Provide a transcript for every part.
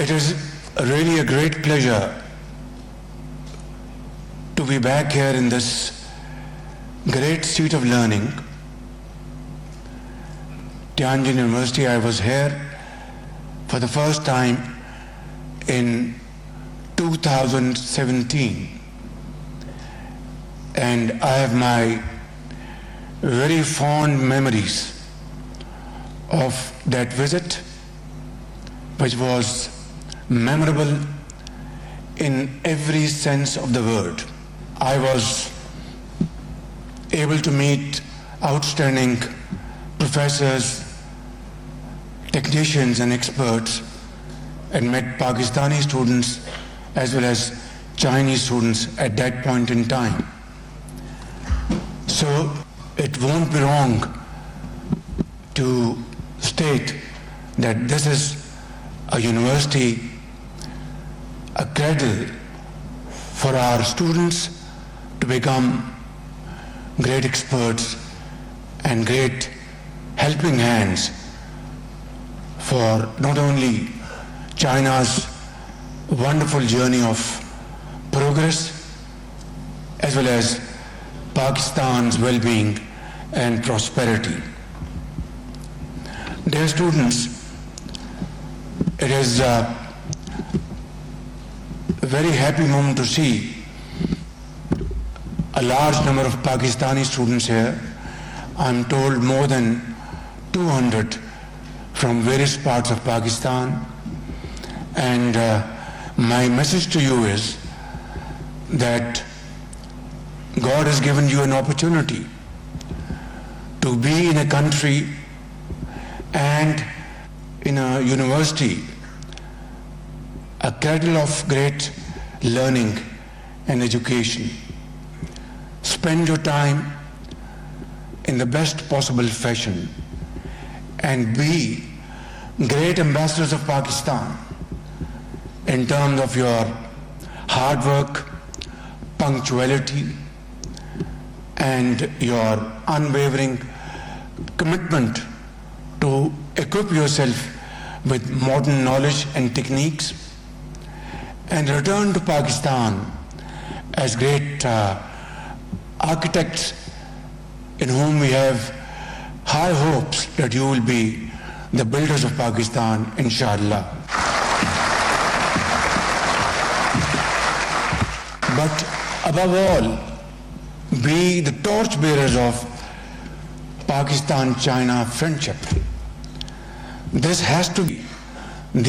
It is really a great pleasure to be back here in this great seat of learning, Tianjin University. I was here for the first time in 2017, and I have my very fond memories of that visit, which was memorable in every sense of the word. I was able to meet outstanding professors, technicians and experts, and met Pakistani students as well as Chinese students at that point in time. So it won't be wrong to state that this is a university, a cradle for our students to become great experts and great helping hands for not only China's wonderful journey of progress as well as Pakistan's well-being and prosperity. Dear students, it is a very happy moment to see a large number of Pakistani students here. I'm told more than 200 from various parts of Pakistan. And my message to you is that God has given you an opportunity to be in a country and in a university, a cradle of great learning and education. Spend your time in the best possible fashion and be great ambassadors of Pakistan in terms of your hard work, punctuality, and your unwavering commitment to equip yourself with modern knowledge and techniques, and return to Pakistan as great architects in whom we have high hopes that you will be the builders of Pakistan, inshallah. But above all, be the torchbearers of Pakistan-China friendship. This has to be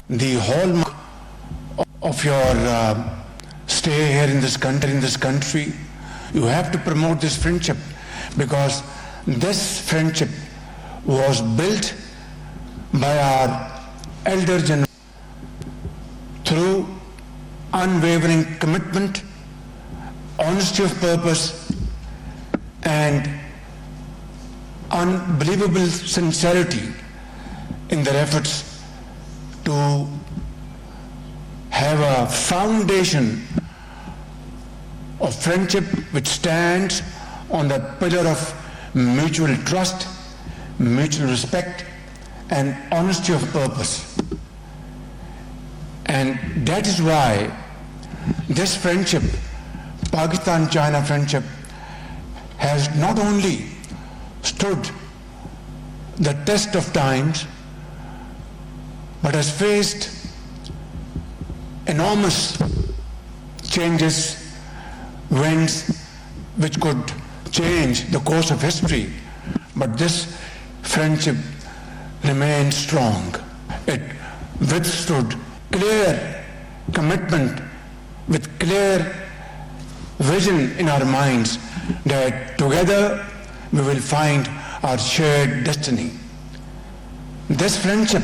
the hallmark of your stay here in this country. You have to promote this friendship because this friendship was built by our elder generation through unwavering commitment, honesty of purpose, and unbelievable sincerity in their efforts to have a foundation of friendship which stands on the pillar of mutual trust, mutual respect, and honesty of purpose. And that is why this friendship, Pakistan-China friendship, has not only stood the test of times, but has faced enormous changes, winds which could change the course of history. But this friendship remained strong. It withstood clear commitment with clear vision in our minds that together we will find our shared destiny. This friendship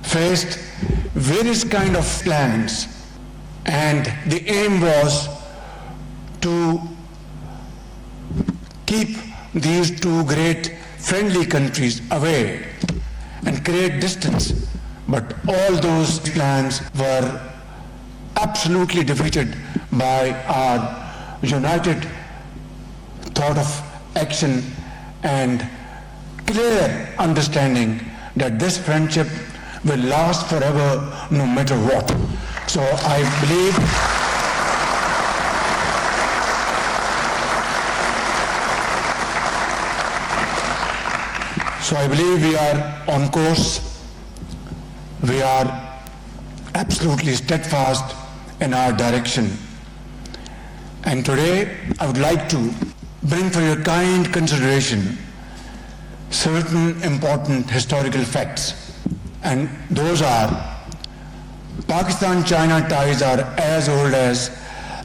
faced various kind of plans, and the aim was to keep these two great friendly countries away and create distance. But all those plans were absolutely defeated by our united thought of action and clear understanding that this friendship will last forever no matter what. So I believe we are on course. We are absolutely steadfast in our direction. And today I would like to bring for your kind consideration certain important historical facts. And those are, Pakistan-China ties are as old as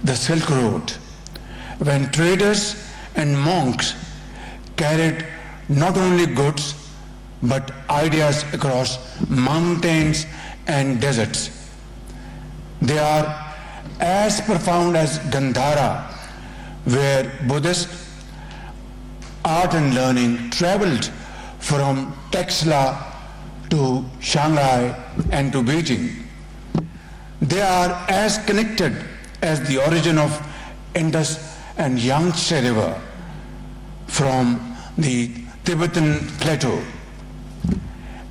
the Silk Road, when traders and monks carried not only goods but ideas across mountains and deserts. They are as profound as Gandhara, where Buddhist art and learning traveled from Texla to Shanghai and to Beijing. They are as connected as the origin of Indus and Yangtze River from the Tibetan plateau.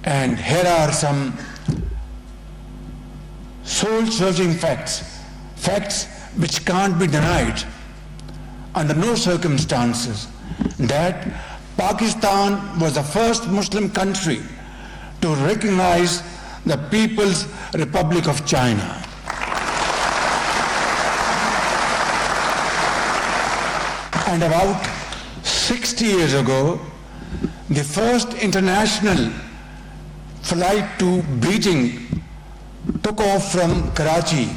And here are some soul-searching facts which can't be denied under no circumstances, that Pakistan was the first Muslim country to recognize the People's Republic of China. And about 60 years ago, the first international flight to Beijing took off from Karachi,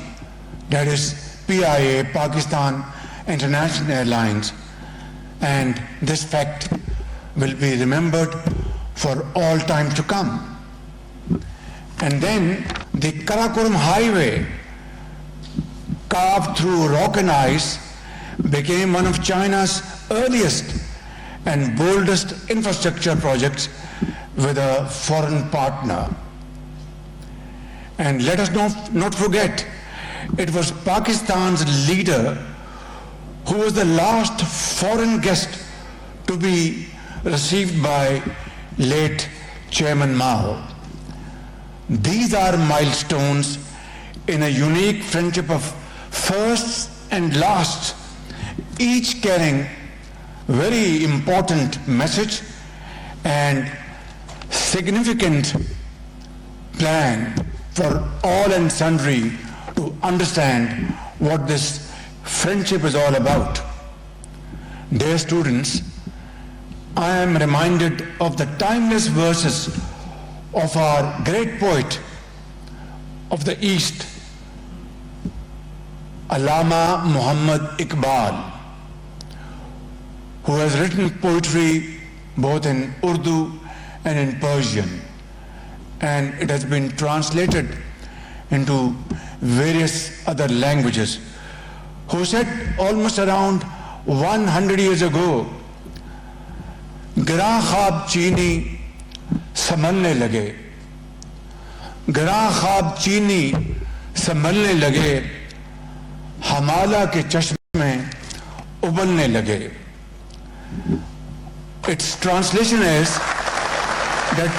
that is PIA, Pakistan International Airlines, and this fact will be remembered for all time to come. And then the Karakoram Highway, carved through rock and ice, became one of China's earliest and boldest infrastructure projects with a foreign partner. And let us not forget, it was Pakistan's leader who was the last foreign guest to be received by late Chairman Mao. These are milestones in a unique friendship of firsts and lasts, each carrying very important message and significant plan for all and sundry to understand what this friendship is all about. Dear students, I am reminded of the timeless verses of our great poet of the East, Allama Muhammad Iqbal, who has written poetry both in Urdu and in Persian, and it has been translated into various other languages, who said almost around 100 years ago, गिरा ख्वाब चीनी संभलने लगे, गिरा ख्वाब चीनी संभलने लगे, हमाला के चश्मे उबलने लगे. Its translation is that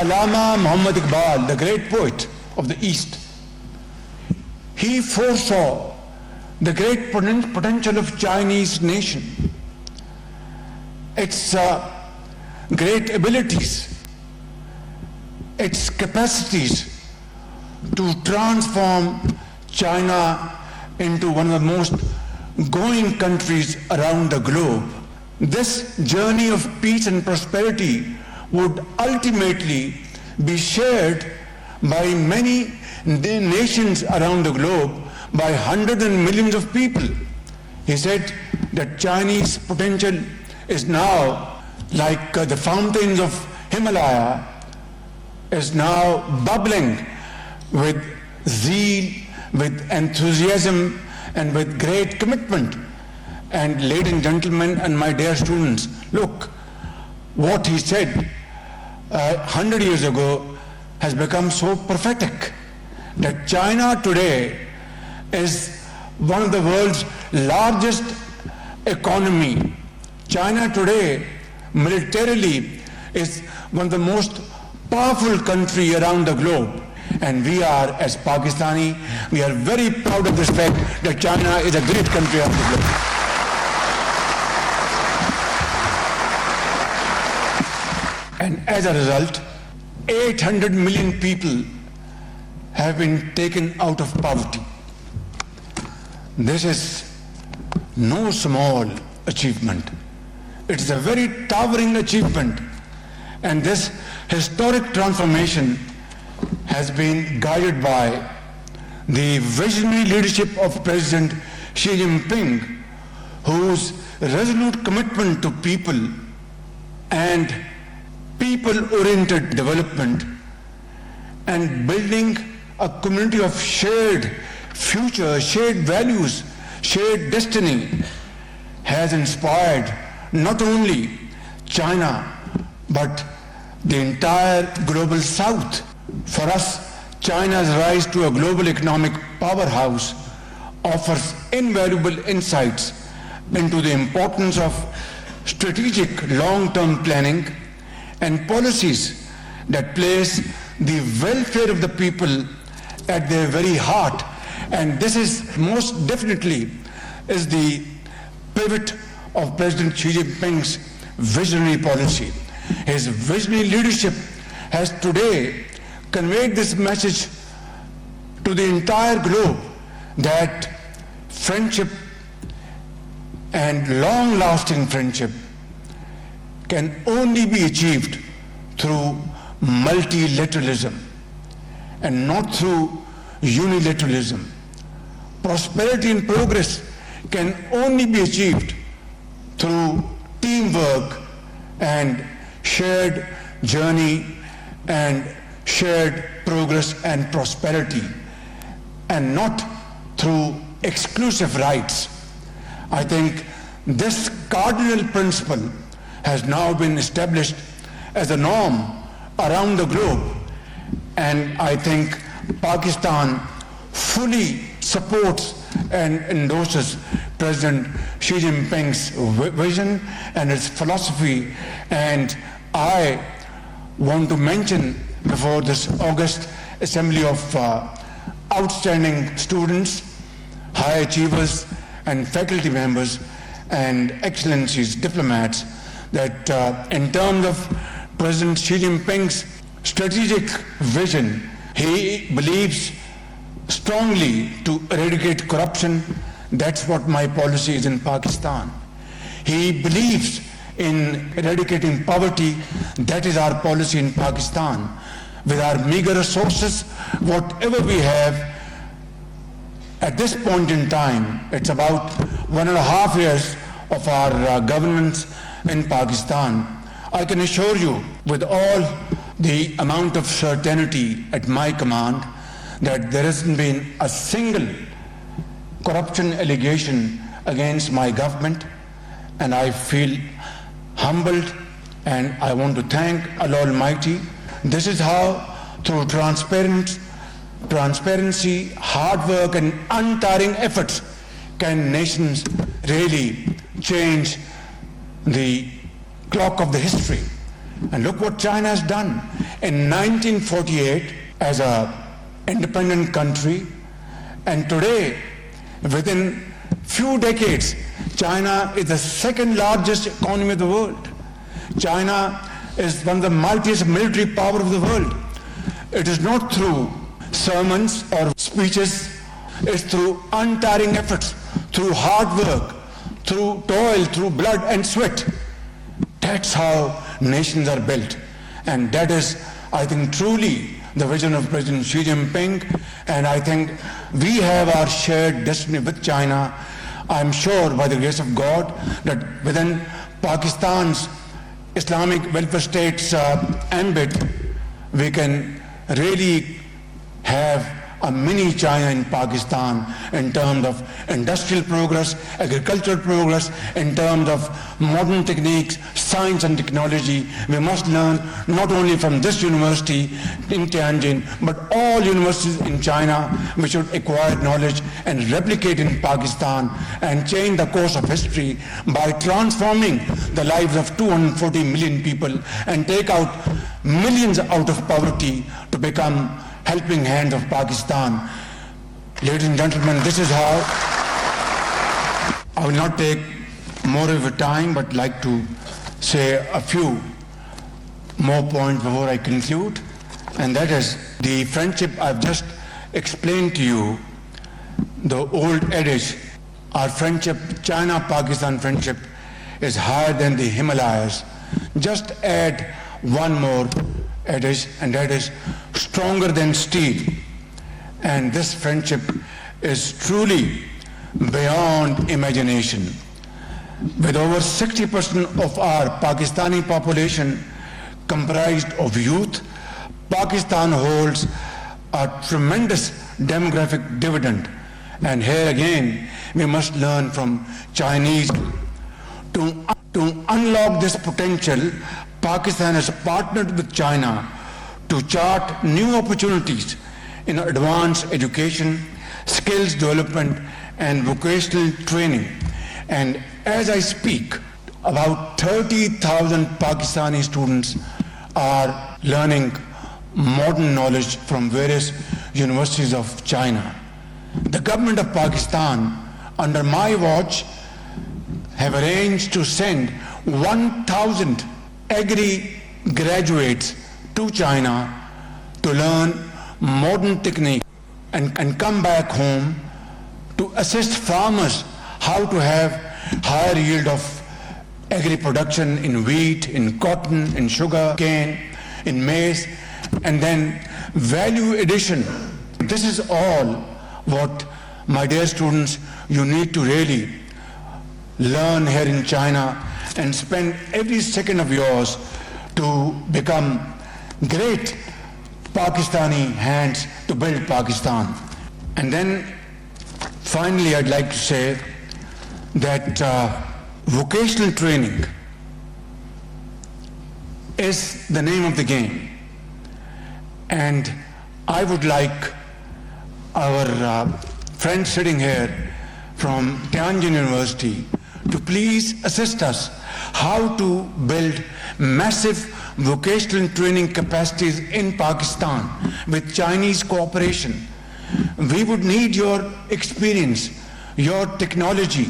Allama Muhammad Iqbal, the great poet of the East, he foresaw the great potential of Chinese nation, its great abilities, its capacities to transform China into one of the most growing countries around the globe. This journey of peace and prosperity would ultimately be shared by many nations around the globe, by hundreds and millions of people. He said that Chinese potential is now like the fountains of Himalaya, is now bubbling with zeal, with enthusiasm, and with great commitment. And ladies and gentlemen and my dear students, look, what he said 100 years ago has become so prophetic that China today is one of the world's largest economy. China today militarily is one of the most powerful country around the globe. And we are, as Pakistani, we are very proud of this fact that China is a great country around the globe. And as a result, 800 million people have been taken out of poverty. This is no small achievement. It is a very towering achievement. And this historic transformation has been guided by the visionary leadership of President Xi Jinping, whose resolute commitment to people and people-oriented development and building a community of shared future, shared values, shared destiny has inspired not only China but the entire global South. For us, China's rise to a global economic powerhouse offers invaluable insights into the importance of strategic long-term planning and policies that place the welfare of the people at their very heart. And this is most definitely is the pivot of President Xi Jinping's visionary policy. His visionary leadership has today conveyed this message to the entire globe that friendship and long-lasting friendship can only be achieved through multilateralism and not through unilateralism. Prosperity and progress can only be achieved through teamwork and shared journey and shared progress and prosperity, and not through exclusive rights. I think this cardinal principle has now been established as a norm around the globe, and I think Pakistan fully supports and endorses President Xi Jinping's vision and his philosophy. And I want to mention before this August Assembly of outstanding students, high achievers, and faculty members, and excellencies, diplomats, that in terms of President Xi Jinping's strategic vision, he believes strongly to eradicate corruption. That's what my policy is in Pakistan. He believes in eradicating poverty. That is our policy in Pakistan. With our meager resources, whatever we have, at this point in time, it's about 1.5 years of our governance in Pakistan. I can assure you with all the amount of certainty at my command that there hasn't been a single corruption allegation against my government, and I feel humbled, and I want to thank Allah Almighty. This is how, through transparency, hard work, and untiring efforts, can nations really change the clock of the history. And look what China has done. In 1948, as an independent country, and today, within few decades, China is the second largest economy of the world. China is one of the mightiest military power of the world. It is not through sermons or speeches, it's through untiring efforts, through hard work, through toil, through blood and sweat. That's how nations are built. And that is, I think, truly the vision of President Xi Jinping. And I think we have our shared destiny with China. I'm sure by the grace of God that within Pakistan's Islamic welfare state's ambit, we can really have a mini China in Pakistan in terms of industrial progress, agricultural progress, in terms of modern techniques, science and technology. We must learn not only from this university in Tianjin, but all universities in China. We should acquire knowledge and replicate in Pakistan and change the course of history by transforming the lives of 240 million people and take out millions out of poverty to become helping hands of Pakistan. Ladies and gentlemen, this is how. I will not take more of your time, but like to say a few more points before I conclude, and that is the friendship I've just explained to you, the old adage, our friendship, China-Pakistan friendship, is higher than the Himalayas. Just add one more adage, and that is stronger than steel. And this friendship is truly beyond imagination. With over 60% of our Pakistani population comprised of youth, Pakistan holds a tremendous demographic dividend. And here again, we must learn from Chinese. To unlock this potential, Pakistan has partnered with China to chart new opportunities in advanced education, skills development, and vocational training. And as I speak, about 30,000 Pakistani students are learning modern knowledge from various universities of China. The government of Pakistan, under my watch, have arranged to send 1,000 agri graduates to China to learn modern technique and come back home to assist farmers how to have higher yield of agri production in wheat, in cotton, in sugar cane, in maize, and then value addition. This is all what, my dear students, you need to really learn here in China and spend every second of yours to become great Pakistani hands to build Pakistan. And then finally, I'd like to say that vocational training is the name of the game. And I would like our friend sitting here from Tianjin University to please assist us how to build massive vocational training capacities in Pakistan with Chinese cooperation. We would need your experience, your technology,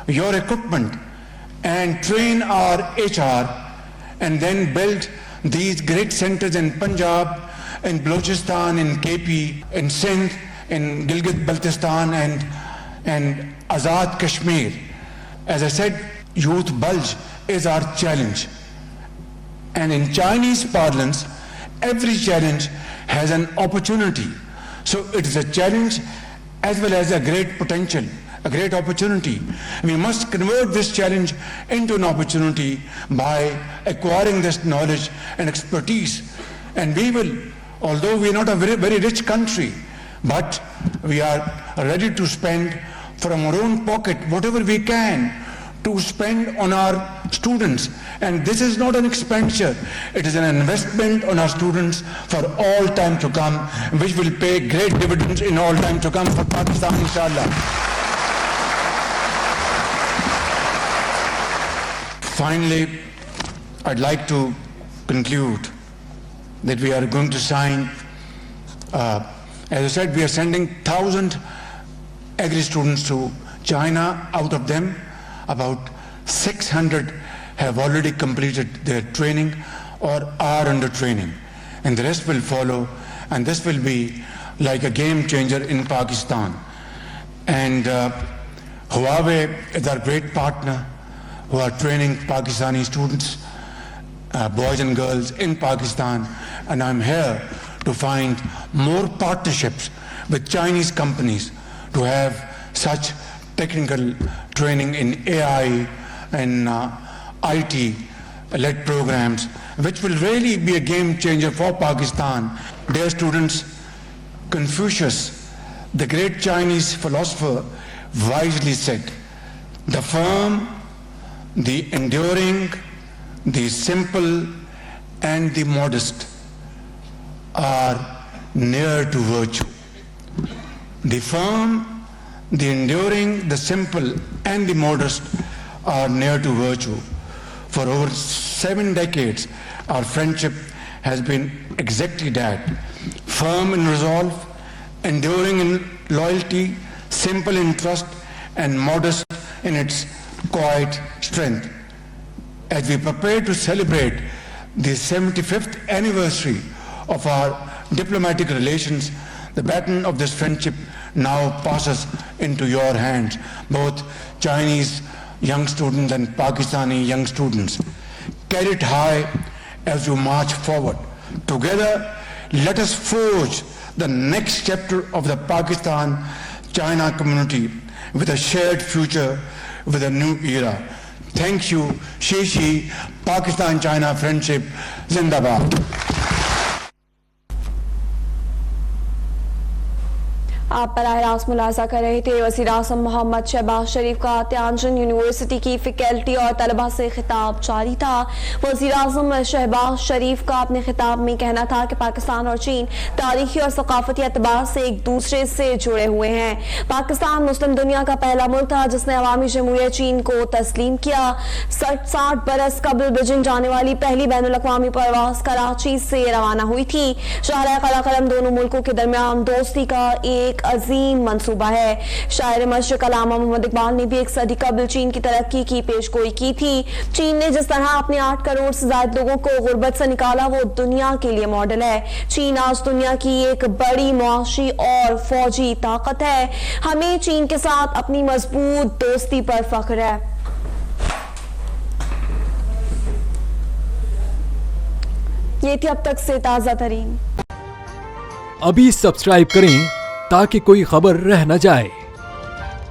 your equipment, and train our HR, and then build these great centers in Punjab, in Balochistan, in KP, in Sindh, in Gilgit-Baltistan, and Azad Kashmir. As I said, youth bulge is our challenge. And in Chinese parlance, every challenge has an opportunity. So it is a challenge as well as a great potential, a great opportunity. We must convert this challenge into an opportunity by acquiring this knowledge and expertise. And we will, although we are not a very, very rich country, but we are ready to spend from our own pocket whatever we can to spend on our students. And this is not an expenditure, it is an investment on our students for all time to come, which will pay great dividends in all time to come for Pakistan, inshallah. Finally, I'd like to conclude that we are going to sign, as I said, we are sending 1,000 agri students to China. Out of them, about 600 have already completed their training or are under training, and the rest will follow, and this will be like a game changer in Pakistan. And Huawei is our great partner who are training Pakistani students, boys and girls in Pakistan, and I'm here to find more partnerships with Chinese companies to have such technical training in AI and IT-led programs, which will really be a game changer for Pakistan. Dear students, Confucius, the great Chinese philosopher, wisely said, "The firm, the enduring, the simple, and the modest are near to virtue." The firm, The enduring, the simple, and the modest are near to virtue. For over 7 decades, our friendship has been exactly that. Firm in resolve, enduring in loyalty, simple in trust, and modest in its quiet strength. As we prepare to celebrate the 75th anniversary of our diplomatic relations, the baton of this friendship now passes into your hands, both Chinese young students and Pakistani young students. Carry it high as you march forward. Together, let us forge the next chapter of the Pakistan-China community with a shared future, with a new era. Thank you. Shishi, Pakistan-China friendship, Zindabad. आप बराह रास्त मुलाजा कर रहे थे वज़ीर आज़म मोहम्मद शहबाज शरीफ का Tianjin university की faculty और तलबा से खिताब जारी था। वज़ीर आज़म शहबाज शरीफ का अपने खिताब में कहना था कि पाकिस्तान और चीन तारीखी और सकाफती एतबार से एक दूसरे से जुड़े हुए हैं। पाकिस्तान मुस्लिम दुनिया का पहला मुल्क था जिसने अवामी जमहूरियत चीन को तस्लीम किया। 60 बरस कबल बीजिंग जाने वाली पहली बैनुल अक़वामी परवाज कराची से रवाना हुई थी। शाहराह क़लम दोनों मुल्कों के दरमियान दोस्ती का एक अजीम मंसूबा है। शायर मशरिक़ अल्लामा मोहम्मद इकबाल ने भी एक सदी कबल चीन की तरक्की की पेशगोई की थी। चीन ने जिस तरह अपने 8 करोड़ से ज्यादा लोगों को गुर्बत से निकाला वो दुनिया के लिए मॉडल है। चीन आज दुनिया की एक बड़ी मुआशी और फौजी ताकत है। हमें चीन के साथ अपनी मजबूत दोस्ती पर फख्र है। ये थी अब तक से ताजा तरीन। अभी सब्सक्राइब करें ताकि कोई खबर रह न जाए।